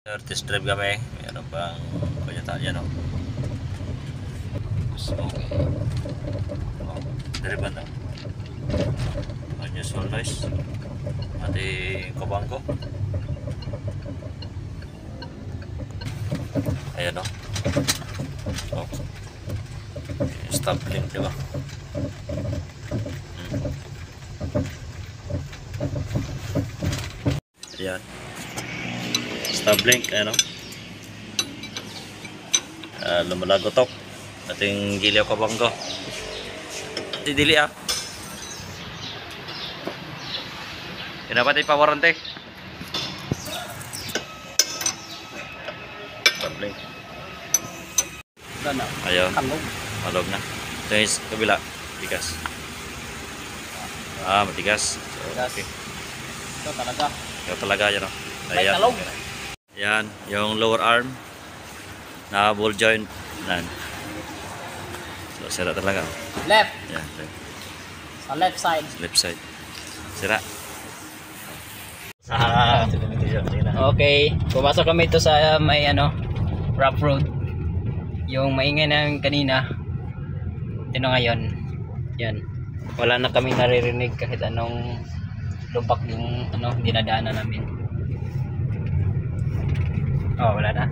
Test drive kami. Meron bang kanyata yan o. Okay. Dari ba na? Unusual noise. Ating kabangko. Ayan o. Oh. Stop link diba? Ayan. Stop link. Ayan o. Lumalagotok. Ating giliw kabangko. Didili ah. Kenapa tayo pawarante? Stop link. Ayan. Malog na. Ito yung kabila. Matigas. Matigas. So, okay. Ito talaga. Ito talaga yan o. Ayan. Ayan. Yung lower arm. Na ball joint. Ayan. So, sira talaga. Left. Ayan. Sa left side. Left side. Sira. Okay. Pumasok kami ito sa may rough road. Yung maingay ng kanina. Ito na ngayon. Yan. Wala na kami naririnig kahit anong lubak yung dinadaanan namin. Oh, wala na.